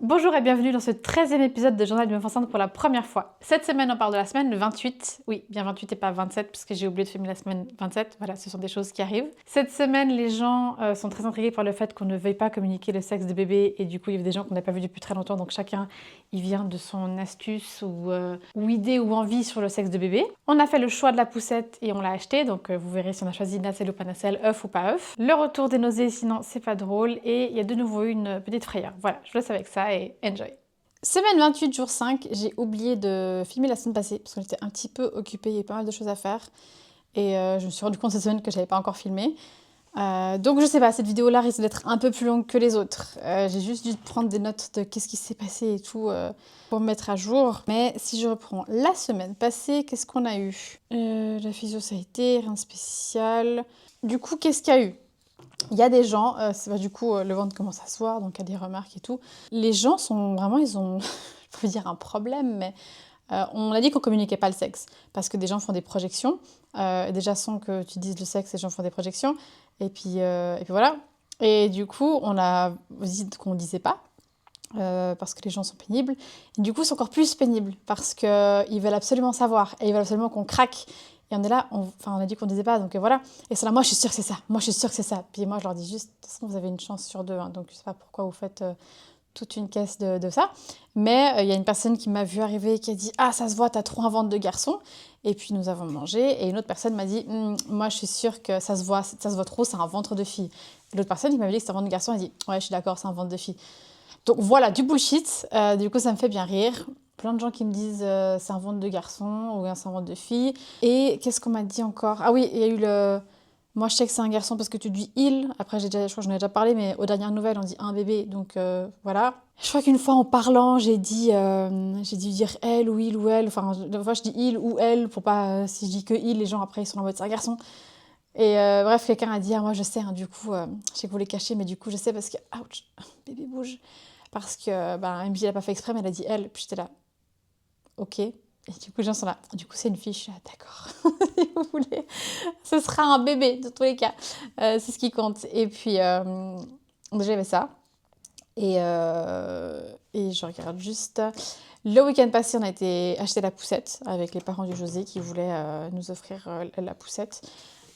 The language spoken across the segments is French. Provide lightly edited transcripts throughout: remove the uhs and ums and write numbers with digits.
Bonjour et bienvenue dans ce 13e épisode de Journal d'une meuf enceinte pour la première fois. Cette semaine, on parle de la semaine le 28. Oui, bien 28 et pas 27 parce que j'ai oublié de filmer la semaine 27. Voilà, ce sont des choses qui arrivent. Cette semaine, les gens sont très intrigués par le fait qu'on ne veuille pas communiquer le sexe de bébé et du coup, il y a des gens qu'on n'a pas vus depuis très longtemps. Donc chacun, il vient de son astuce ou idée ou envie sur le sexe de bébé. On a fait le choix de la poussette et on l'a acheté. Donc vous verrez si on a choisi nacelle ou pas nacelle, œuf ou pas œuf. Le retour des nausées, sinon c'est pas drôle. Et il y a de nouveau une petite frayeur. Voilà, je vous laisse avec ça et enjoy. Semaine 28, jour 5, j'ai oublié de filmer la semaine passée parce qu'on était un petit peu occupés, il y avait pas mal de choses à faire. Et je me suis rendu compte cette semaine que j'avais pas encore filmé. Donc je sais pas, cette vidéo-là risque d'être un peu plus longue que les autres. J'ai juste dû prendre des notes de qu'est-ce qui s'est passé et tout pour me mettre à jour. Mais si je reprends la semaine passée, qu'est-ce qu'on a eu? La physio, ça a été, rien de spécial. Du coup, qu'est-ce qu'il y a eu? Il y a des gens, du coup, le ventre commence à se voir, donc il y a des remarques et tout. Les gens sont vraiment, ils ont, je peux dire un problème, mais on a dit qu'on communiquait pas le sexe, parce que des gens font des projections. Déjà, sans que tu dises le sexe, les gens font des projections. Et puis voilà. Et du coup, on a dit qu'on disait pas, parce que les gens sont pénibles. Et du coup, c'est encore plus pénible, parce qu'ils veulent absolument savoir, et ils veulent absolument qu'on craque. Et on est là, on a dit qu'on disait pas, donc voilà. Et c'est là, moi je suis sûre que c'est ça, moi je suis sûre que c'est ça. Puis moi je leur dis juste, de toute façon vous avez une chance sur deux, hein, donc je sais pas pourquoi vous faites toute une caisse de ça. Mais il y a une personne qui m'a vu arriver qui a dit, ah ça se voit, t'as trop un ventre de garçon. Et puis nous avons mangé, et une autre personne m'a dit, moi je suis sûre que ça se voit trop, c'est un ventre de fille. Et l'autre personne qui m'avait dit que c'est un ventre de garçon, elle a dit, ouais je suis d'accord, c'est un ventre de fille. Donc voilà, du bullshit. Du coup, ça me fait bien rire. Plein de gens qui me disent c'est un ventre de garçon ou c'est un ventre de fille. Et qu'est-ce qu'on m'a dit encore? Ah oui, il y a eu le. Moi, je sais que c'est un garçon parce que tu dis il. Après, je crois que j'en ai déjà parlé, mais aux dernières nouvelles, on dit un bébé. Donc voilà. Je crois qu'une fois en parlant, j'ai dû dire elle ou il ou elle. Enfin, des fois, je dis il ou elle pour pas. Si je dis que il, les gens après, ils sont en mode c'est un garçon. Et bref, quelqu'un a dit ah, moi, je sais, hein, du coup, je sais que vous les cachez, mais du coup, je sais parce que. Ouch, bébé bouge. Parce que MJ l'a pas fait exprès, mais elle a dit elle. Puis j'étais là, ok. Et du coup, les gens sont là. Du coup, c'est une fille. Je suis là, d'accord. Si vous voulez, ce sera un bébé, dans tous les cas. C'est ce qui compte. Et puis, déjà, il y avait ça. Et je regarde juste. Le week-end passé, on a été acheter la poussette avec les parents du José qui voulaient nous offrir la poussette.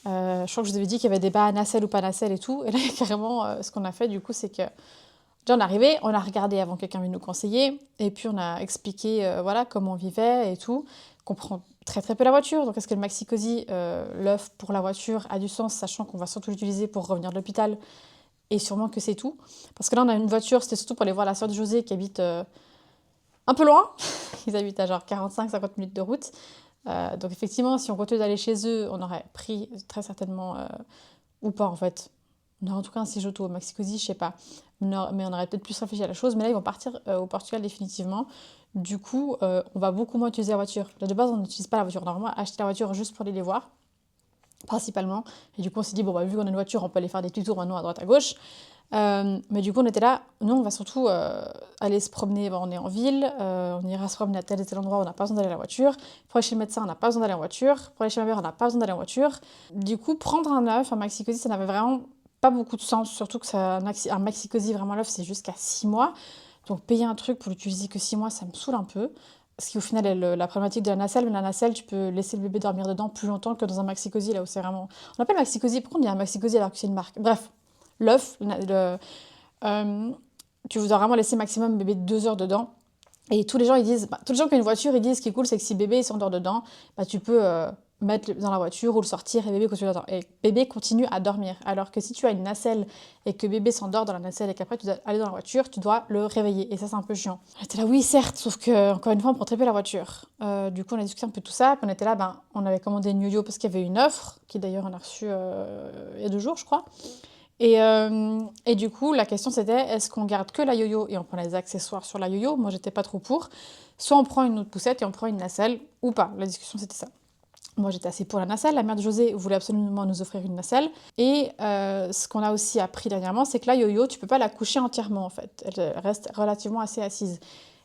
Je crois que je vous avais dit qu'il y avait débat nacelle ou pas nacelle et tout. Et là, carrément, ce qu'on a fait, du coup, c'est que déjà, on est arrivé, on a regardé avant que quelqu'un vienne nous conseiller, et puis on a expliqué voilà, comment on vivait et tout, qu'on prend très très peu la voiture. Donc est-ce que le maxi-cosy, l'œuf pour la voiture, a du sens, sachant qu'on va surtout l'utiliser pour revenir de l'hôpital, et sûrement que c'est tout. Parce que là, on a une voiture, c'était surtout pour aller voir la soeur de José qui habite un peu loin. Ils habitent à genre 45-50 minutes de route. Donc effectivement, si on continue d'aller chez eux, on aurait pris très certainement, ou pas en fait. On aurait en tout cas un siège auto au Maxi-Cosi, je sais pas. Mais on aurait peut-être plus réfléchi à la chose. Mais là, ils vont partir au Portugal définitivement. Du coup, on va beaucoup moins utiliser la voiture. Là, de base, on n'utilise pas la voiture. Normalement, acheter la voiture juste pour aller les voir, principalement. Et du coup, on s'est dit, bon, vu qu'on a une voiture, on peut aller faire des petits tours maintenant à droite à gauche. Mais du coup, on était là. Nous, on va surtout aller se promener. On est en ville. On ira se promener à tel et tel endroit où on n'a pas besoin d'aller à la voiture. Pour aller chez le médecin, on n'a pas besoin d'aller en voiture. Pour aller chez ma mère, on n'a pas besoin d'aller en voiture. Du coup, prendre un œuf, un maxi-cosy, ça n'avait vraiment pas beaucoup de sens. Surtout que un maxi-cosy, vraiment l'œuf, c'est jusqu'à 6 mois. Donc, payer un truc pour l'utiliser que 6 mois, ça me saoule un peu. Ce qui, au final, est la problématique de la nacelle. Mais la nacelle, tu peux laisser le bébé dormir dedans plus longtemps que dans un maxi-cosy, là où c'est vraiment. On appelle maxi-cosy. Pourquoi on dit un maxi-cosy alors que c'est une marque? Bref, l'œuf, euh, tu dois vraiment laisser maximum bébé 2 heures dedans. Et tous les gens, ils disent, tous les gens qui ont une voiture, ils disent ce qui est cool, c'est que si bébé s'endort dedans, tu peux mettre dans la voiture ou le sortir et bébé continue à dormir. Alors que si tu as une nacelle et que bébé s'endort dans la nacelle et qu'après tu dois aller dans la voiture, tu dois le réveiller. Et ça, c'est un peu chiant. J'étais là, oui, certes, sauf que, encore une fois, on prend très peu la voiture. Du coup, on a discuté un peu de tout ça. Puis on était là, on avait commandé une yo-yo parce qu'il y avait une offre, qui d'ailleurs on a reçue il y a 2 jours, je crois. Et du coup, la question c'était, est-ce qu'on garde que la yo-yo et on prend les accessoires sur la yo-yo? Moi, j'étais pas trop pour. Soit on prend une autre poussette et on prend une nacelle, ou pas. La discussion, c'était ça. Moi, j'étais assez pour la nacelle. La mère de José voulait absolument nous offrir une nacelle. Et ce qu'on a aussi appris dernièrement, c'est que la yo-yo, tu peux pas la coucher entièrement, en fait. Elle reste relativement assez assise.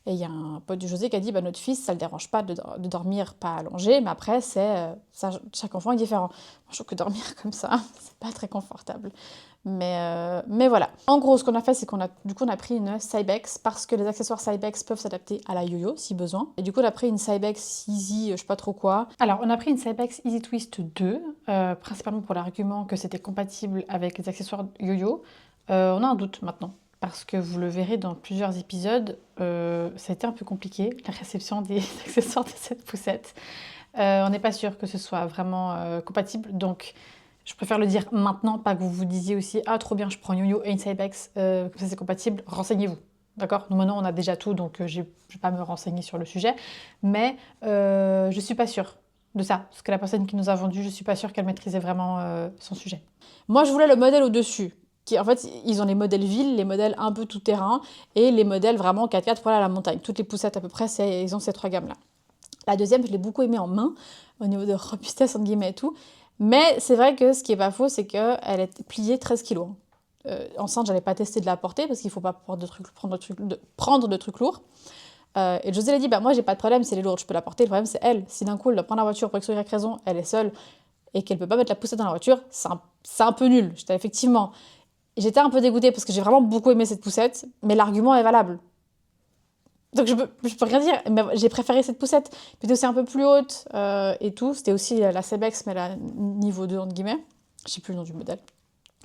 Et il y a un pote de José qui a dit, notre fils, ça le dérange pas de dormir pas allongé, mais après, chaque enfant est différent. Moi, je trouve que dormir comme ça, c'est pas très confortable. Mais voilà. En gros, ce qu'on a fait, c'est qu'on a pris une Cybex parce que les accessoires Cybex peuvent s'adapter à la yo-yo si besoin. Et du coup, on a pris une Cybex Easy, je sais pas trop quoi. Alors, on a pris une Cybex Easy Twist 2, principalement pour l'argument que c'était compatible avec les accessoires yo-yo. On a un doute maintenant. Parce que vous le verrez dans plusieurs épisodes, ça a été un peu compliqué, la réception des accessoires de cette poussette. On n'est pas sûr que ce soit vraiment compatible, donc je préfère le dire maintenant, pas que vous vous disiez aussi « Ah, trop bien, je prends Yo-Yo et une Cybex, comme ça c'est compatible », renseignez-vous. D'accord? Nous maintenant on a déjà tout, donc je ne vais pas me renseigner sur le sujet, mais je ne suis pas sûre de ça, parce que la personne qui nous a vendu, je ne suis pas sûre qu'elle maîtrisait vraiment son sujet. Moi je voulais le modèle au-dessus. En fait, ils ont les modèles ville, les modèles un peu tout-terrain et les modèles vraiment 4x4 pour aller à la montagne. Toutes les poussettes à peu près, ils ont ces 3 gammes-là. La deuxième, je l'ai beaucoup aimée en main, au niveau de robustesse, entre guillemets et tout. Mais c'est vrai que ce qui est pas faux, c'est qu'elle est pliée 13 kg. Enceinte, j'avais pas testé de la porter parce qu'il faut pas prendre de trucs lourds. Et José l'a dit, bah moi j'ai pas de problème, si elle est lourde, je peux la porter. Le problème c'est elle. Si d'un coup elle doit prendre la voiture pour X ou Y raison, elle est seule et qu'elle peut pas mettre la poussette dans la voiture, c'est un peu nul. Effectivement. J'étais un peu dégoûtée parce que j'ai vraiment beaucoup aimé cette poussette, mais l'argument est valable. Donc je peux rien dire, mais j'ai préféré cette poussette. Puis aussi un peu plus haute et tout. C'était aussi la Cebex, mais la niveau 2, entre guillemets. Je sais plus le nom du modèle,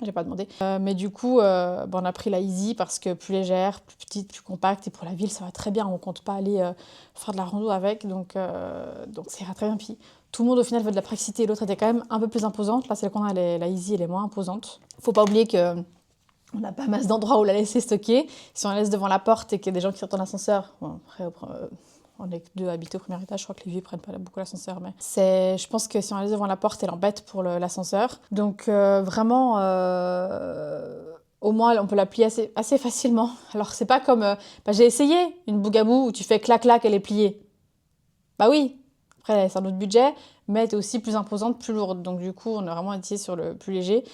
j'ai pas demandé. Mais du coup, on a pris la Easy parce que plus légère, plus petite, plus compacte. Et pour la ville, ça va très bien. On compte pas aller faire de la rando avec, donc ça ira très bien. Puis tout le monde au final veut de la praticité. L'autre était quand même un peu plus imposante. Là, celle qu'on a, la Easy, elle est moins imposante. Faut pas oublier que on n'a pas masse d'endroits où la laisser stocker. Si on la laisse devant la porte et qu'il y a des gens qui sortent en ascenseur, bon, après, on est que 2 habités au premier étage, je crois que les vieux prennent pas beaucoup l'ascenseur, mais je pense que si on la laisse devant la porte, elle embête pour l'ascenseur. Donc vraiment, au moins on peut la plier assez facilement. Alors c'est pas comme, j'ai essayé une bougabou où tu fais clac clac, elle est pliée. Bah oui, après c'est un autre budget, mais elle est aussi plus imposante, plus lourde. Donc du coup, on a vraiment été sur le plus léger.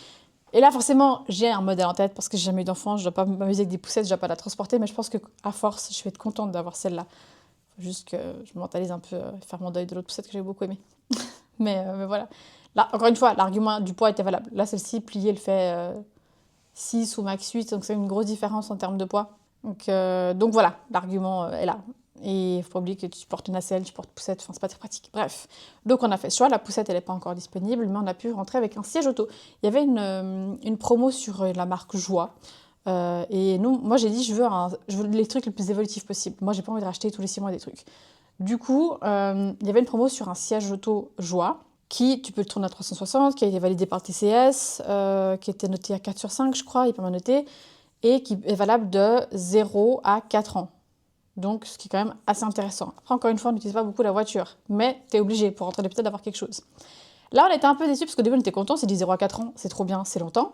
Et là, forcément, j'ai un modèle en tête parce que j'ai jamais eu d'enfant, je ne dois pas m'amuser avec des poussettes, je ne dois pas la transporter, mais je pense qu'à force, je vais être contente d'avoir celle-là. Faut juste que je mentalise un peu, faire mon deuil de l'autre poussette que j'ai beaucoup aimée. mais voilà. Là, encore une fois, l'argument du poids était valable. Là, celle-ci, pliée, elle fait 6 ou max 8, donc c'est une grosse différence en termes de poids. Donc voilà, l'argument est là. Et il ne faut pas oublier que tu portes une nacelle, tu portes poussette, enfin c'est pas très pratique. Bref, donc on a fait ce choix, la poussette elle n'est pas encore disponible, mais on a pu rentrer avec un siège auto. Il y avait une promo sur la marque Joie. Et nous, moi j'ai dit je veux les trucs les plus évolutifs possibles. Moi j'ai pas envie de racheter tous les 6 mois des trucs. Du coup, il y avait une promo sur un siège auto Joie, qui tu peux le tourner à 360, qui a été validé par le TCS, qui était noté à 4 sur 5 je crois, il est pas mal noté, et qui est valable de 0 à 4 ans. Donc, ce qui est quand même assez intéressant. Après, encore une fois, on n'utilise pas beaucoup la voiture, mais tu es obligé pour rentrer l'épisode d'avoir quelque chose. Là, on était un peu déçus parce qu'au début, on était contents, on s'est dit 0 à 4 ans, c'est trop bien, c'est longtemps.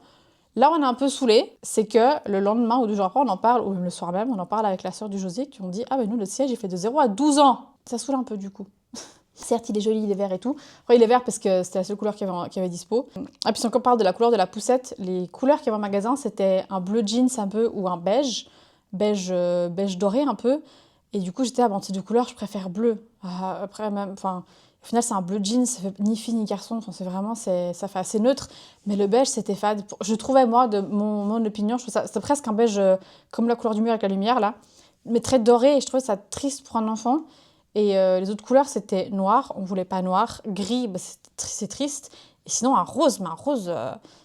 Là, on est un peu saoulés, c'est que le lendemain ou 2 jours après, on en parle, ou même le soir même, on en parle avec la sœur du José, qui ont dit « Ah, ben nous, notre siège, il fait de 0 à 12 ans !» Ça saoule un peu, du coup. Certes, il est joli, il est vert et tout. Après, il est vert parce que c'était la seule couleur qu'il y avait dispo. Ah, puis si on parle de la couleur de la poussette, les couleurs qu'il y avait en magasin, c'était un bleu jeans un peu, ou un beige doré un peu. Et du coup, j'étais bon, ces 2 couleurs, je préfère bleu. Après, même, enfin, au final, c'est un bleu jeans, ça fait ni fille ni garçon. Enfin, c'est vraiment, ça fait assez neutre. Mais le beige, c'était fade. Je trouvais, moi, de mon opinion, je trouve ça, c'était presque un beige comme la couleur du mur avec la lumière, là. Mais très doré. Et je trouvais ça triste pour un enfant. Et les autres couleurs, c'était noir. On voulait pas noir. Gris, bah, c'est triste. Et sinon, un rose. Mais un rose,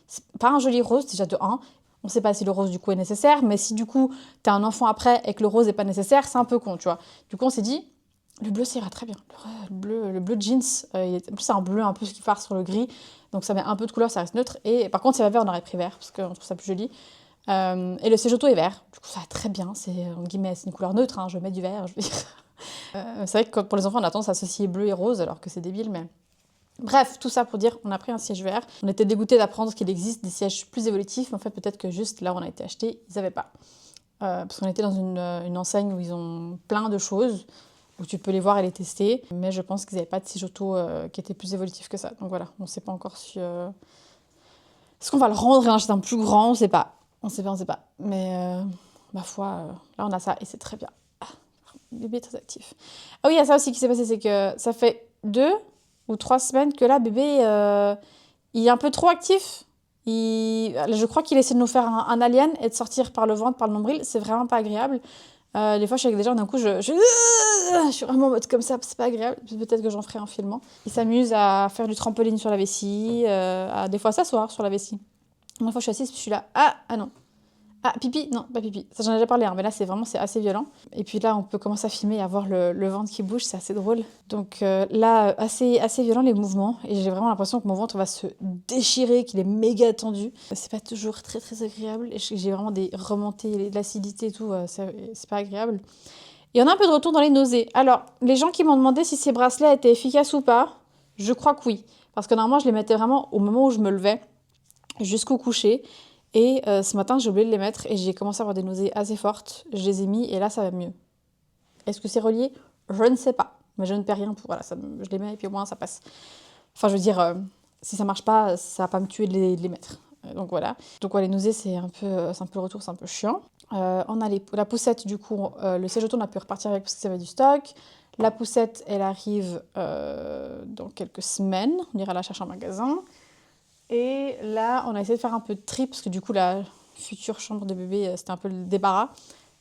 c'est pas un joli rose, déjà de 1. On ne sait pas si le rose du coup est nécessaire, mais si du coup t'as un enfant après et que le rose n'est pas nécessaire, c'est un peu con, tu vois. Du coup on s'est dit, le bleu ça ira très bien. Le bleu jeans, en plus c'est un bleu un peu qui part sur le gris, donc ça met un peu de couleur, ça reste neutre. Et par contre, si ça va vert, on aurait pris vert parce qu'on trouve ça plus joli. Et le siège auto est vert, du coup ça va très bien, c'est une couleur neutre, hein, je mets du vert, je veux dire. C'est vrai que pour les enfants on a tendance à associer bleu et rose alors que c'est débile, mais... Bref, tout ça pour dire, on a pris un siège vert. On était dégoûtés d'apprendre qu'il existe des sièges plus évolutifs, mais en fait peut-être que juste là où on a été acheté, ils n'avaient pas. Parce qu'on était dans une enseigne où ils ont plein de choses, où tu peux les voir et les tester, mais je pense qu'ils n'avaient pas de siège auto qui était plus évolutif que ça. Donc voilà, on ne sait pas encore si... Est-ce qu'on va le rendre et en acheter un plus grand? On ne sait pas. On ne sait pas. Mais ma foi, là on a ça et c'est très bien. Ah, le bébé est très actif. Ah oui, il y a ça aussi qui s'est passé, c'est que ça fait 2 ou 3 semaines que là, bébé, il est un peu trop actif. Je crois qu'il essaie de nous faire un alien et de sortir par le ventre, par le nombril. C'est vraiment pas agréable. Des fois, je suis avec des gens, d'un coup, je suis vraiment en mode comme ça, c'est pas agréable. Peut-être que j'en ferai un filmant. Il s'amuse à faire du trampoline sur la vessie, à des fois s'asseoir sur la vessie. Une fois, je suis assise, puis je suis là, ah non. Ah, pipi, non, pas pipi. Ça, j'en ai déjà parlé, hein, mais là, c'est assez violent. Et puis là, on peut commencer à filmer et à voir le ventre qui bouge, c'est assez drôle. Donc là, assez violent les mouvements. Et j'ai vraiment l'impression que mon ventre va se déchirer, qu'il est méga tendu. C'est pas toujours très, très agréable. Et j'ai vraiment des remontées, de l'acidité et tout, c'est pas agréable. Et on a un peu de retour dans les nausées. Alors, les gens qui m'ont demandé si ces bracelets étaient efficaces ou pas, je crois que oui. Parce que normalement, je les mettais vraiment au moment où je me levais, jusqu'au coucher. Et ce matin, j'ai oublié de les mettre et j'ai commencé à avoir des nausées assez fortes. Je les ai mis et là, ça va mieux. Est-ce que c'est relié? Je ne sais pas. Mais je ne perds rien pour... Voilà, je les mets et puis au moins, ça passe. Enfin, je veux dire, si ça marche pas, ça va pas me tuer de les mettre. Donc voilà. Donc ouais, les nausées, c'est un peu le retour, c'est un peu chiant. On a la poussette, du coup, le siège auto, on a pu repartir avec parce que ça avait du stock. La poussette, elle arrive dans quelques semaines. On ira la chercher en magasin. Et là, on a essayé de faire un peu de tri, parce que du coup, la future chambre de bébé, c'était un peu le débarras.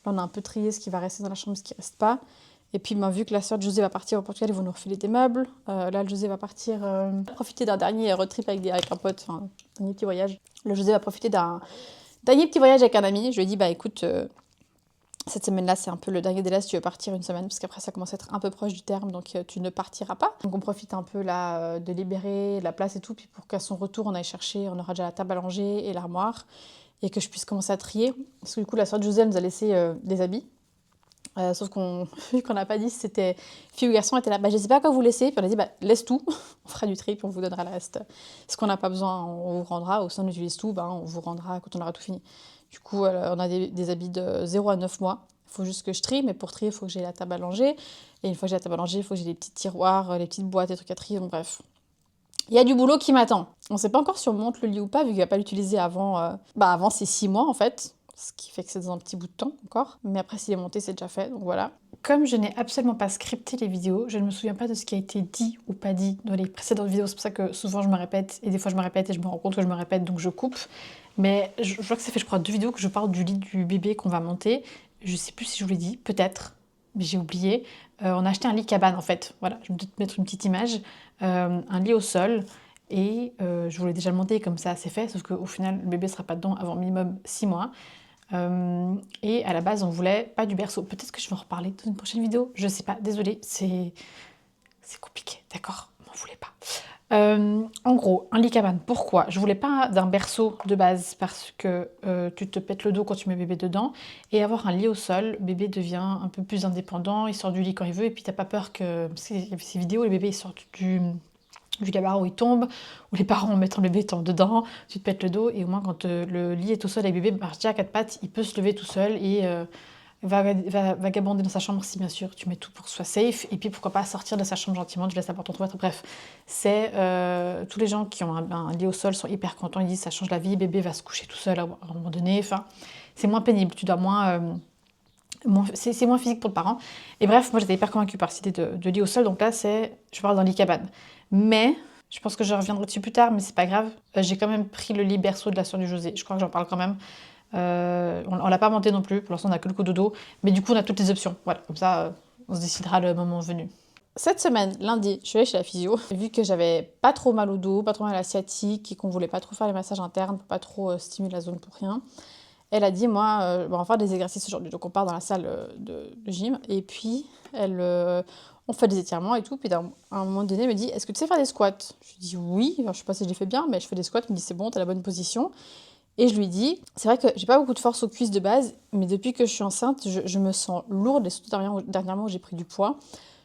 Là, on a un peu trié ce qui va rester dans la chambre, ce qui ne reste pas. Et puis, vu que la sœur de José va partir au Portugal, ils vont nous refiler des meubles. Là, José va partir profiter d'un dernier road trip avec un pote, enfin, un dernier petit voyage. Le José va profiter d'un dernier petit voyage avec un ami. Je lui ai dit, bah écoute, cette semaine-là, c'est un peu le dernier délai si tu veux partir une semaine, parce qu'après, ça commence à être un peu proche du terme, donc tu ne partiras pas. Donc on profite un peu là de libérer la place et tout, puis pour qu'à son retour, on aille chercher, on aura déjà la table à langer et l'armoire, et que je puisse commencer à trier. Parce que du coup, la sœur de José nous a laissé des habits. Sauf vu qu'on n'a pas dit si c'était fille ou garçon, elle était là, bah je sais pas quoi vous laisser, puis on a dit, bah laisse tout, on fera du tri, puis on vous donnera le reste. Ce qu'on n'a pas besoin, on vous rendra, ou si on utilise tout, bah, on vous rendra quand on aura tout fini. Du coup, on a des habits de 0 à 9 mois. Il faut juste que je trie, mais pour trier, il faut que j'ai la table à langer. Et une fois que j'ai la table à langer, il faut que j'ai les petits tiroirs, les petites boîtes, les trucs à trier, donc bref. Il y a du boulot qui m'attend. On ne sait pas encore si on monte le lit ou pas, vu qu'il va pas l'utiliser avant ces 6 mois en fait. Ce qui fait que c'est dans un petit bout de temps encore. Mais après, s'il est monté, c'est déjà fait, donc voilà. Comme je n'ai absolument pas scripté les vidéos, je ne me souviens pas de ce qui a été dit ou pas dit dans les précédentes vidéos. C'est pour ça que souvent je me répète, et des fois je me répète et je me rends compte que je me répète, donc je coupe. Mais je vois que ça fait, je crois, 2 vidéos que je parle du lit du bébé qu'on va monter. Je sais plus si je vous l'ai dit, peut-être, mais j'ai oublié. On a acheté un lit cabane en fait. Voilà, je vais te mettre une petite image. Un lit au sol. Et je voulais déjà le monter comme ça, c'est fait, sauf qu'au final, le bébé sera pas dedans avant minimum 6 mois. Et à la base, on voulait pas du berceau. Peut-être que je vais en reparler dans une prochaine vidéo. Je sais pas, désolée, c'est compliqué, d'accord? M'en voulez pas. En gros, un lit cabane. Pourquoi? Je voulais pas d'un berceau de base parce que tu te pètes le dos quand tu mets bébé dedans. Et avoir un lit au sol, bébé devient un peu plus indépendant, il sort du lit quand il veut. Et puis t'as pas peur que... Parce qu'il y a ces vidéos, les bébés ils sortent du gabarit où il tombe, où les parents en mettant le bébé dedans, tu te pètes le dos, et au moins quand le lit est au sol et le bébé marche déjà à 4 pattes, il peut se lever tout seul et va vagabonder dans sa chambre si bien sûr tu mets tout pour que ce soit safe, et puis pourquoi pas sortir de sa chambre gentiment, tu laisses la porte entrouverte, bref. C'est tous les gens qui ont un lit au sol sont hyper contents, ils disent ça change la vie, bébé va se coucher tout seul à un moment donné, enfin c'est moins pénible, tu dois c'est moins physique pour le parent. Et bref, moi j'étais hyper convaincue par cette idée de lit au sol, donc là je parle d'un lit cabane. Mais, je pense que je reviendrai dessus plus tard, mais c'est pas grave. J'ai quand même pris le lit berceau de la sœur du José, je crois que j'en parle quand même. On l'a pas monté non plus, pour l'instant on a que le cododo, mais du coup on a toutes les options. Voilà, comme ça on se décidera le moment venu. Cette semaine, lundi, je suis allée chez la physio. Vu que j'avais pas trop mal au dos, pas trop mal à la sciatique, et qu'on voulait pas trop faire les massages internes pour pas trop stimuler la zone pour rien, elle a dit, moi, on va faire des exercices aujourd'hui. Donc on part dans la salle de gym, et puis on fait des étirements et tout. Puis à un moment donné, elle me dit, est-ce que tu sais faire des squats? Je lui dis oui, alors, je sais pas si je les fais bien, mais je fais des squats. Elle me dit, c'est bon, t'as la bonne position. Et je lui dis, c'est vrai que j'ai pas beaucoup de force aux cuisses de base, mais depuis que je suis enceinte, je me sens lourde, et surtout dernièrement où j'ai pris du poids,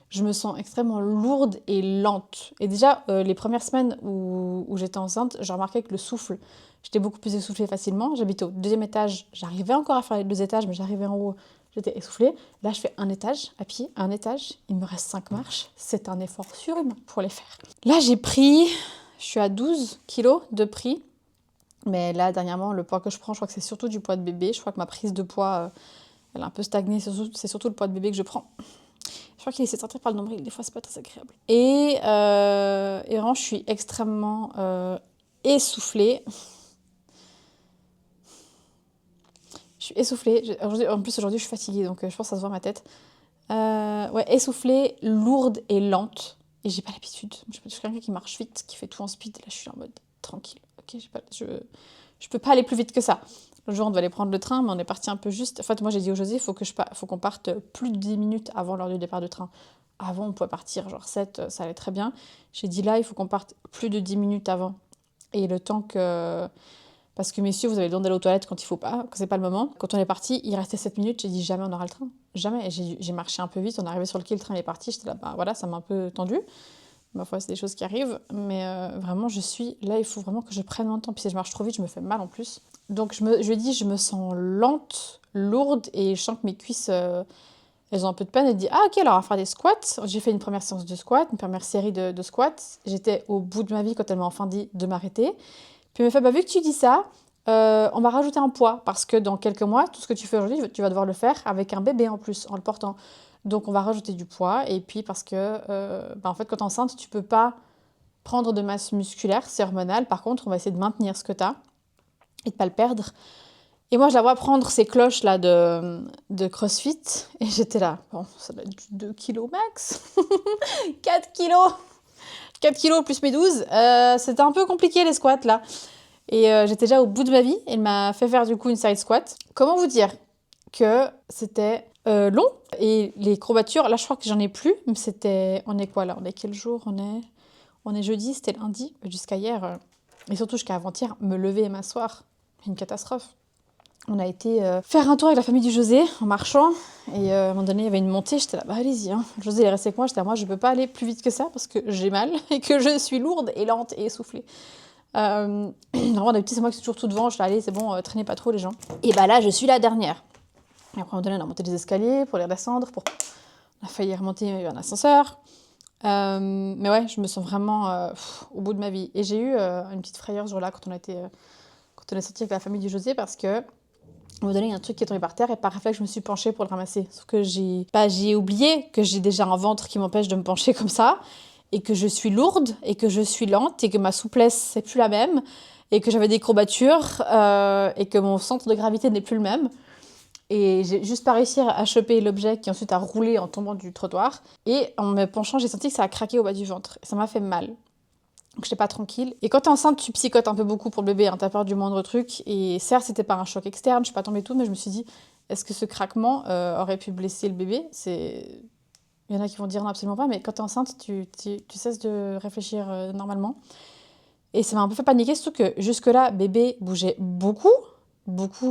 je me sens extrêmement lourde et lente. Et déjà, les premières semaines où j'étais enceinte, j'ai remarqué que le souffle, j'étais beaucoup plus essoufflée facilement. J'habitais au 2e étage, j'arrivais encore à faire les 2 étages, mais j'arrivais en haut, j'étais essoufflée. Là, je fais un étage à pied, un étage, il me reste 5 marches. C'est un effort surhumain pour les faire. Là, je suis à 12 kilos de prix. Mais là, dernièrement, le poids que je prends, je crois que c'est surtout du poids de bébé. Je crois que ma prise de poids, elle a un peu stagné. C'est surtout le poids de bébé que je prends. Je crois qu'il essaie de sortir par le nombril. Des fois, c'est pas très agréable. Et vraiment, je suis extrêmement essoufflée. suis essoufflée. En plus, aujourd'hui, je suis fatiguée, donc je pense que ça se voit ma tête. Ouais, essoufflée, lourde et lente. Et j'ai pas l'habitude. Je suis quelqu'un qui marche vite, qui fait tout en speed. Et là, je suis en mode tranquille. Ok, je peux pas aller plus vite que ça. Le jour, on devait aller prendre le train, mais on est parti un peu juste. En fait, moi, j'ai dit au José, faut qu'on parte plus de 10 minutes avant l'heure du départ de train. Avant, on pouvait partir genre 7, ça allait très bien. J'ai dit là, il faut qu'on parte plus de 10 minutes avant. Et le temps que... Parce que messieurs, vous avez le droit d'aller aux toilettes quand il faut pas, quand c'est pas le moment. Quand on est parti, il restait 7 minutes, j'ai dit jamais on aura le train. Jamais. Et j'ai marché un peu vite, on est arrivé sur le quai, le train est parti, j'étais là, bah voilà, ça m'a un peu tendu. Ma foi, c'est des choses qui arrivent. Mais vraiment, je suis... Là, il faut vraiment que je prenne mon temps. Puis si je marche trop vite, je me fais mal en plus. Donc je lui dis, je me sens lente, lourde, et je sens que mes cuisses... elles ont un peu de peine. Elle dit, ah ok, alors on va faire des squats. J'ai fait une première séance de squats, une première série de squats. J'étais au bout de ma vie quand elle m'a enfin dit de m'arrêter. Puis elle me fait, bah vu que tu dis ça, on va rajouter un poids. Parce que dans quelques mois, tout ce que tu fais aujourd'hui, tu vas devoir le faire avec un bébé en plus, en le portant. Donc on va rajouter du poids. Et puis parce que, en fait, quand t'es enceinte, tu peux pas prendre de masse musculaire, c'est hormonal. Par contre, on va essayer de maintenir ce que t'as et de pas le perdre. Et moi, je la vois prendre ces cloches-là de CrossFit. Et j'étais là, bon, ça doit être du 2 kilos max. 4 kilos 4 kilos plus mes 12. C'était un peu compliqué, les squats, là. Et j'étais déjà au bout de ma vie. Elle m'a fait faire, du coup, une side squat. Comment vous dire que c'était long. Et les courbatures, là, je crois que j'en ai plus. Mais c'était... On est quoi, là? On est quel jour? On est jeudi, c'était lundi. Jusqu'à hier, et surtout jusqu'à avant-hier, me lever et m'asseoir. Une catastrophe. On a été faire un tour avec la famille du José en marchant. Et à un moment donné, il y avait une montée. J'étais là, bah allez-y. Hein. Le José, il est resté avec moi. J'étais là, moi, je peux pas aller plus vite que ça parce que j'ai mal et que je suis lourde et lente et essoufflée. Vraiment, d'habitude, c'est moi qui suis toujours tout devant. Je suis là, allez, c'est bon, traînez pas trop les gens. Et bah là, je suis la dernière. Et après, à un moment donné, on a monté les escaliers pour les redescendre. On a failli remonter un ascenseur. Mais ouais, je me sens vraiment au bout de ma vie. Et j'ai eu une petite frayeur ce jour-là quand on est sorti avec la famille du José parce que à un moment donné, il y a un truc qui est tombé par terre et par réflexe, je me suis penchée pour le ramasser. Sauf que j'ai oublié que j'ai déjà un ventre qui m'empêche de me pencher comme ça et que je suis lourde et que je suis lente et que ma souplesse, c'est plus la même et que j'avais des courbatures et que mon centre de gravité n'est plus le même. Et j'ai juste pas réussi à choper l'objet qui ensuite a roulé en tombant du trottoir. Et en me penchant, j'ai senti que ça a craqué au bas du ventre. Et ça m'a fait mal. Donc j'étais pas tranquille. Et quand t'es enceinte, tu psychotes un peu beaucoup pour le bébé, hein, t'as peur du moindre truc. Et certes, c'était pas un choc externe, je suis pas tombée tout, mais je me suis dit, est-ce que ce craquement aurait pu blesser le bébé? Il y en a qui vont dire non, absolument pas, mais quand t'es enceinte, tu cesses de réfléchir normalement. Et ça m'a un peu fait paniquer, surtout que jusque-là, bébé bougeait beaucoup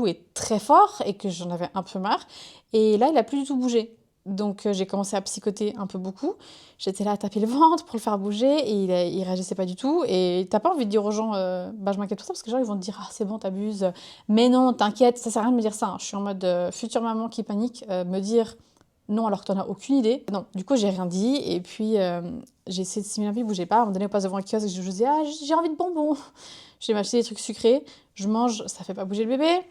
et très fort, et que j'en avais un peu marre. Et là, il a plus du tout bougé. Donc j'ai commencé à psychoter un peu beaucoup. J'étais là à taper le ventre pour le faire bouger et il réagissait pas du tout. Et t'as pas envie de dire aux gens, bah je m'inquiète pour ça parce que les gens ils vont te dire, ah c'est bon t'abuses. Mais non, t'inquiète, ça sert à rien de me dire ça. Hein. Je suis en mode future maman qui panique, me dire non alors que t'en as aucune idée. Non, du coup j'ai rien dit et puis j'ai essayé de simuler un peu, il bougeait pas. À un moment donné on passe devant un kiosque et je disais, ah j'ai envie de bonbons. J'ai m'acheté des trucs sucrés, je mange, ça fait pas bouger le bébé.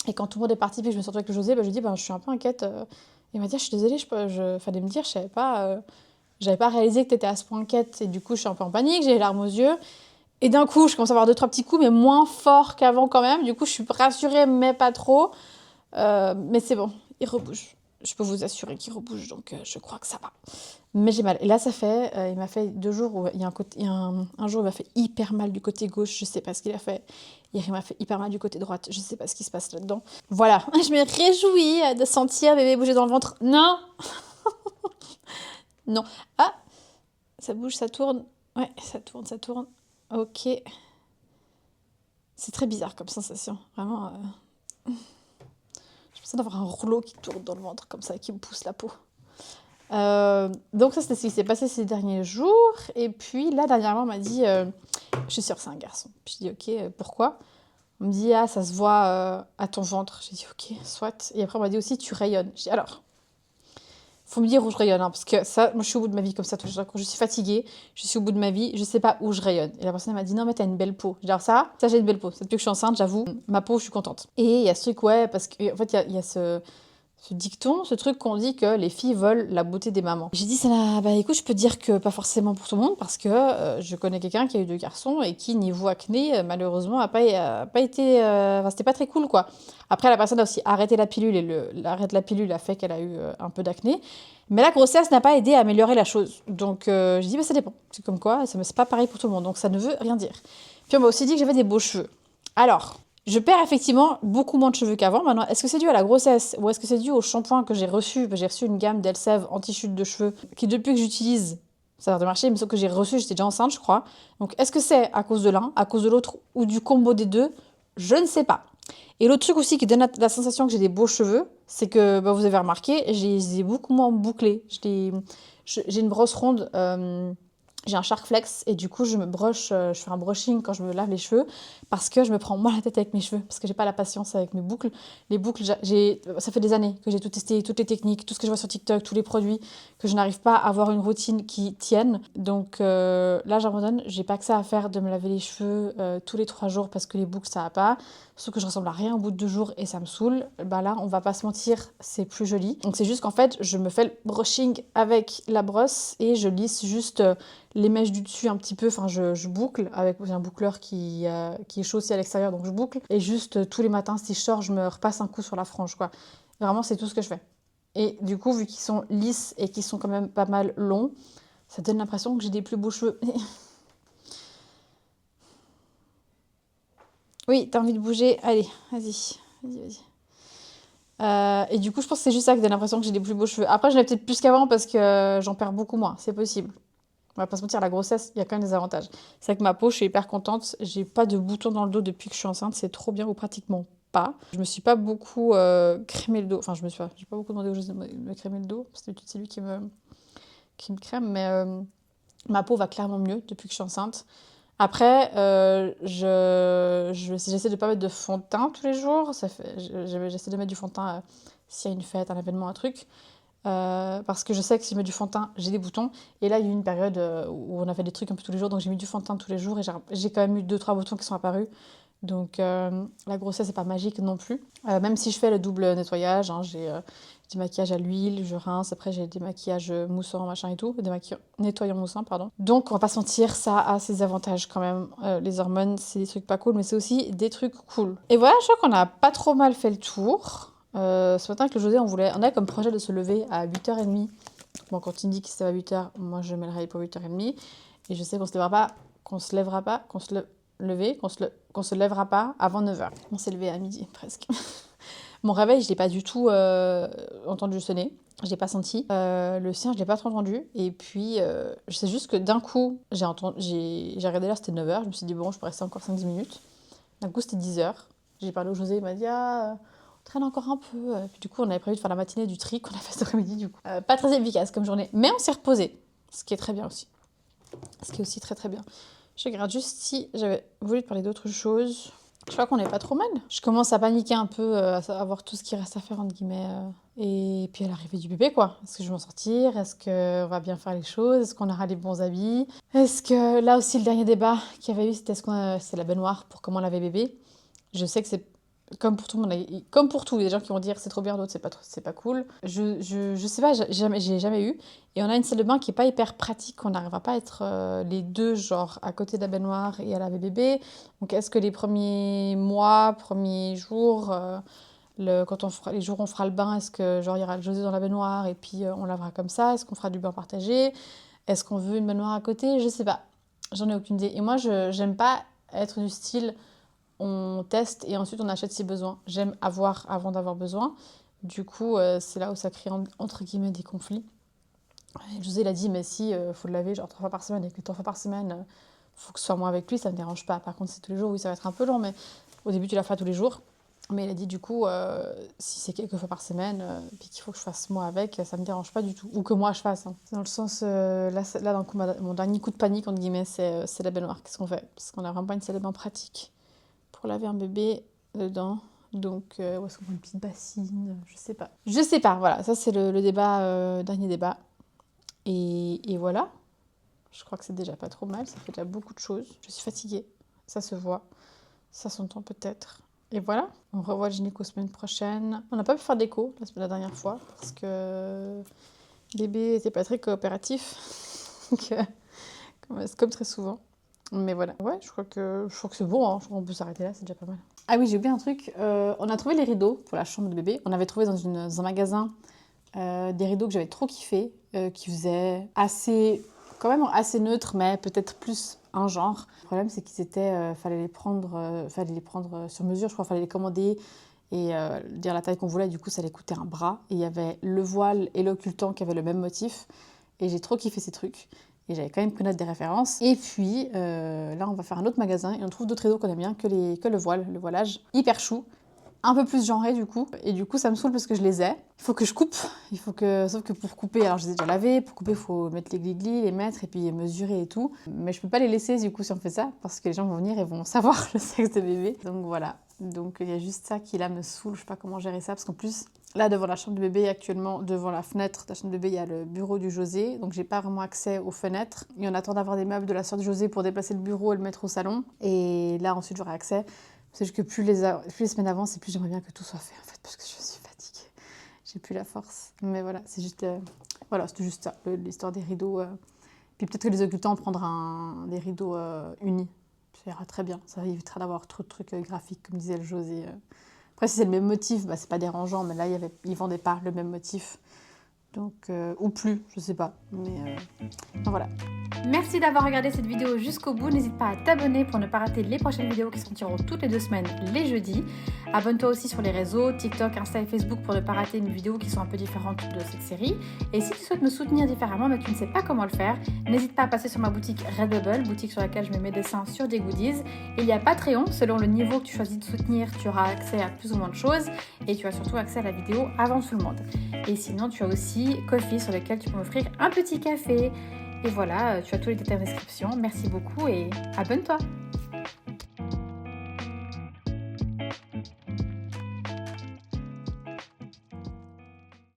Et quand tout le monde est parti puis que je me suis retrouvée avec le José, bah, je lui dis, bah, je suis un peu inquiète. Il m'a dit, ah, je suis désolée, fallait me dire, j'avais pas réalisé que t'étais à ce point inquiète. Et du coup, je suis un peu en panique, j'ai les larmes aux yeux. Et d'un coup, je commence à avoir 2-3 petits coups, mais moins forts qu'avant quand même. Du coup, je suis rassurée, mais pas trop. Mais c'est bon, il rebouge. Je peux vous assurer qu'il rebouge, donc je crois que ça va. Mais j'ai mal. Et là, il m'a fait 2 jours où il y a un jour, il m'a fait hyper mal du côté gauche, je sais pas ce qu'il a fait. Hier, il m'a fait hyper mal du côté droite, je sais pas ce qui se passe là-dedans. Voilà, je me réjouis de sentir bébé bouger dans le ventre. Non. Non. Ah, ça bouge, ça tourne. Ouais, ça tourne. Ok. C'est très bizarre comme sensation, vraiment. J'ai l'impression d'avoir un rouleau qui tourne dans le ventre comme ça, qui me pousse la peau. Donc ça, c'était ce qui s'est passé ces derniers jours. Et puis là, dernièrement, on m'a dit, je suis sûre que c'est un garçon. Puis je dis, ok, pourquoi? On me dit, ah, ça se voit à ton ventre. J'ai dit, ok, soit. Et après, on m'a dit aussi, tu rayonnes. J'ai dit, alors, faut me dire où je rayonne, hein, parce que ça, moi, je suis au bout de ma vie comme ça. Quand je suis fatiguée, je suis au bout de ma vie, je sais pas où je rayonne. Et la personne, elle m'a dit, non, mais t'as une belle peau. J'ai dit, alors ça, j'ai une belle peau. C'est depuis que je suis enceinte, j'avoue, ma peau, je suis contente. Et il y a ce truc, ouais, parce qu'en fait, il y a ce... ce dicton, ce truc qu'on dit que les filles veulent la beauté des mamans. J'ai dit, bah écoute, je peux te dire que pas forcément pour tout le monde, parce que je connais quelqu'un qui a eu 2 garçons et qui, niveau acné, malheureusement, a pas été... Enfin, c'était pas très cool, quoi. Après, la personne a aussi arrêté la pilule, et l'arrêt de la pilule a fait qu'elle a eu un peu d'acné. Mais la grossesse n'a pas aidé à améliorer la chose. Donc, j'ai dit, bah ça dépend. C'est comme quoi, c'est pas pareil pour tout le monde, donc ça ne veut rien dire. Puis on m'a aussi dit que j'avais des beaux cheveux. Alors... Je perds effectivement beaucoup moins de cheveux qu'avant. Maintenant, est-ce que c'est dû à la grossesse ou est-ce que c'est dû au shampoing que j'ai reçu? J'ai reçu une gamme d'Elseve anti-chute de cheveux qui, depuis que j'utilise, ça a l'air de marcher, mais sauf que j'ai reçu, j'étais déjà enceinte, je crois. Donc, est-ce que c'est à cause de l'un, à cause de l'autre ou du combo des deux? Je ne sais pas. Et l'autre truc aussi qui donne sensation que j'ai des beaux cheveux, c'est que bah, vous avez remarqué, j'ai beaucoup moins bouclés. J'ai une brosse ronde. J'ai un Shark Flex et du coup je fais un brushing quand je me lave les cheveux parce que je me prends moins la tête avec mes cheveux, parce que j'ai pas la patience avec mes boucles. Les boucles, ça fait des années que j'ai tout testé, toutes les techniques, tout ce que je vois sur TikTok, tous les produits, que je n'arrive pas à avoir une routine qui tienne. Donc là j'abandonne, j'ai pas que ça à faire de me laver les cheveux tous les 3 jours parce que les boucles ça va pas. Sauf que je ressemble à rien au bout de 2 jours et ça me saoule. Bah là, on va pas se mentir, c'est plus joli. Donc c'est juste qu'en fait, je me fais le brushing avec la brosse et je lisse juste les mèches du dessus un petit peu. Enfin, je boucle avec j'ai un boucleur qui est chaud aussi à l'extérieur, donc je boucle. Et juste tous les matins, si je sors, je me repasse un coup sur la frange, quoi. Vraiment, c'est tout ce que je fais. Et du coup, vu qu'ils sont lisses et qu'ils sont quand même pas mal longs, ça donne l'impression que j'ai des plus beaux cheveux. Oui, t'as envie de bouger? Allez, vas-y. Vas-y, vas-y. Et du coup, je pense que c'est juste ça qui donne l'impression que j'ai des plus beaux cheveux. Après, j'en ai peut-être plus qu'avant parce que j'en perds beaucoup moins. C'est possible. On va pas se mentir, la grossesse, il y a quand même des avantages. C'est vrai que ma peau, je suis hyper contente. J'ai pas de boutons dans le dos depuis que je suis enceinte. C'est trop bien ou pratiquement pas. Je me suis pas beaucoup crémé le dos. Enfin, j'ai pas beaucoup demandé au José de me crémer le dos. C'est lui qui me crème. Mais ma peau va clairement mieux depuis que je suis enceinte. Après, j'essaie de pas mettre de fond de teint tous les jours. J'essaie de mettre du fond de teint s'il y a une fête, un événement, un truc. Parce que je sais que si je mets du fond de teint, j'ai des boutons. Et là, il y a eu une période où on a fait des trucs un peu tous les jours, donc j'ai mis du fond de teint tous les jours et j'ai quand même eu 2-3 boutons qui sont apparus. Donc la grossesse n'est pas magique non plus. Même si je fais le double nettoyage, hein, j'ai des maquillages à l'huile, je rince, après j'ai des maquillages moussants, machin et tout, des maquillages nettoyants moussants, pardon. Donc on va pas sentir, ça a ses avantages quand même. Les hormones, c'est des trucs pas cool, mais c'est aussi des trucs cool. Et voilà, je crois qu'on a pas trop mal fait le tour. Ce matin avec le José, on a comme projet de se lever à 8h30. Bon, quand il me dit qu'il se lève à 8h, moi je mets le réveil pour 8h30. Et je sais qu'on se lèvera pas, qu'on se lèvera pas avant 9h. On s'est levé à midi presque. Mon réveil, je l'ai pas du tout entendu sonner. Je l'ai pas senti. Le sien, je l'ai pas trop entendu. Et puis, je sais juste que d'un coup, j'ai regardé l'heure, c'était 9h. Je me suis dit, bon, je peux rester encore 5-10 minutes. D'un coup, c'était 10h. J'ai parlé au José, il m'a dit, on traîne encore un peu. Puis du coup, on avait prévu de faire la matinée du tri qu'on a fait cet après-midi, du coup. Pas très efficace comme journée. Mais on s'est reposé, ce qui est très bien aussi. Ce qui est aussi très très bien. Je regarde juste si j'avais voulu te parler d'autre chose. Je crois qu'on est pas trop mal. Je commence à paniquer un peu, à voir tout ce qui reste à faire, entre guillemets. Et puis à l'arrivée du bébé, quoi. Est-ce que je vais m'en sortir? Est-ce qu'on va bien faire les choses? Est-ce qu'on aura les bons habits? Est-ce que là aussi, le dernier débat qu'il y avait eu, c'était c'est la baignoire pour comment laver bébé. Je sais que c'est comme pour tout le monde, comme pour tout, il y a des gens qui vont dire c'est trop bien, d'autres c'est pas cool. Je sais pas, j'ai jamais eu. Et on a une salle de bain qui est pas hyper pratique, on n'arrivera pas à être les deux, genre à côté de la baignoire et à laver bébé. Donc est-ce que les premiers mois, premiers jours, quand les jours où on fera le bain, est-ce que genre il y aura le José dans la baignoire et puis on lavera comme ça? Est-ce qu'on fera du bain partagé? Est-ce qu'on veut une baignoire à côté? Je sais pas, j'en ai aucune idée. Et moi, j'aime pas être du style on teste et ensuite on achète si besoin. J'aime avoir avant d'avoir besoin. Du coup, c'est là où ça crée entre guillemets des conflits. Et José l'a dit, mais si, faut le laver genre 3 fois par semaine et que 3 fois par semaine, faut que ce soit moi avec lui, ça me dérange pas. Par contre, si c'est tous les jours, oui, ça va être un peu long, mais au début, tu la feras tous les jours. Mais il a dit, du coup, si c'est quelques fois par semaine, puis qu'il faut que je fasse moi avec, ça me dérange pas du tout. Ou que moi je fasse. Hein. Dans le sens, là d'un coup, mon dernier coup de panique, entre guillemets, c'est la baignoire. Qu'est-ce qu'on fait? Parce qu'on a vraiment pas une salle de bain pratique pour laver un bébé dedans. Donc, où est-ce qu'on prend une petite bassine? Je sais pas. Je sais pas, voilà. Ça, c'est le débat, dernier débat. Et voilà. Je crois que c'est déjà pas trop mal. Ça fait déjà beaucoup de choses. Je suis fatiguée. Ça se voit. Ça s'entend peut-être. Et voilà, on revoit le gynéco semaine prochaine. On n'a pas pu faire d'écho la dernière fois parce que bébé était pas très coopératif. comme très souvent. Mais voilà, ouais, je crois que c'est bon, hein. Je crois qu'on peut s'arrêter là, c'est déjà pas mal. Ah oui, j'ai oublié un truc. On a trouvé les rideaux pour la chambre de bébé. On avait trouvé dans un magasin des rideaux que j'avais trop kiffé, qui faisaient quand même assez neutre, mais peut-être plus un genre. Le problème, c'est qu'ils étaient, fallait les prendre sur mesure, je crois, fallait les commander et dire la taille qu'on voulait. Du coup, ça allait coûter un bras. Et il y avait le voile et l'occultant qui avaient le même motif. Et j'ai trop kiffé ces trucs. Et j'avais quand même pris note des références. Et puis là, on va faire un autre magasin et on trouve d'autres rideaux qu'on aime bien que le voilage. Hyper chou. Un peu plus genré du coup. Et du coup, ça me saoule parce que je les ai. Il faut que je coupe. Sauf que pour couper, alors je les ai déjà lavés. Pour couper, il faut mettre les glis-glis, les mettre et puis mesurer et tout. Mais je peux pas les laisser du coup si on fait ça. Parce que les gens vont venir et vont savoir le sexe de bébé. Donc voilà. Donc il y a juste ça qui là me saoule. Je sais pas comment gérer ça. Parce qu'en plus, là devant la chambre de bébé, actuellement, devant la fenêtre de la chambre de bébé, il y a le bureau du José. Donc j'ai pas vraiment accès aux fenêtres. Et on attend d'avoir des meubles de la sœur du José pour déplacer le bureau et le mettre au salon. Et là ensuite j'aurai accès. C'est juste que plus les semaines avancent, et plus j'aimerais bien que tout soit fait, en fait, parce que je suis fatiguée. J'ai plus la force. Mais voilà, c'est juste... voilà, c'était juste ça, l'histoire des rideaux. Puis peut-être que les occultants prendront des rideaux unis. Ça ira très bien. Ça évitera d'avoir trop de trucs graphiques, comme disait le José. Après, si c'est le même motif, bah, c'est pas dérangeant, mais là, ils vendaient pas le même motif. Donc, ou plus, je sais pas. Mais voilà. Merci d'avoir regardé cette vidéo jusqu'au bout. N'hésite pas à t'abonner pour ne pas rater les prochaines vidéos qui sortiront toutes les 2 semaines, les jeudis. Abonne-toi aussi sur les réseaux, TikTok, Insta et Facebook pour ne pas rater une vidéo qui sont un peu différentes de cette série. Et si tu souhaites me soutenir différemment mais tu ne sais pas comment le faire, n'hésite pas à passer sur ma boutique Redbubble, boutique sur laquelle je mets mes dessins sur des goodies. Il y a Patreon, selon le niveau que tu choisis de soutenir, tu auras accès à plus ou moins de choses et tu as surtout accès à la vidéo avant tout le monde. Et sinon, tu as aussi Ko-fi sur lequel tu peux m'offrir un petit café. Et voilà, tu as tous les détails en description. Merci beaucoup et abonne-toi!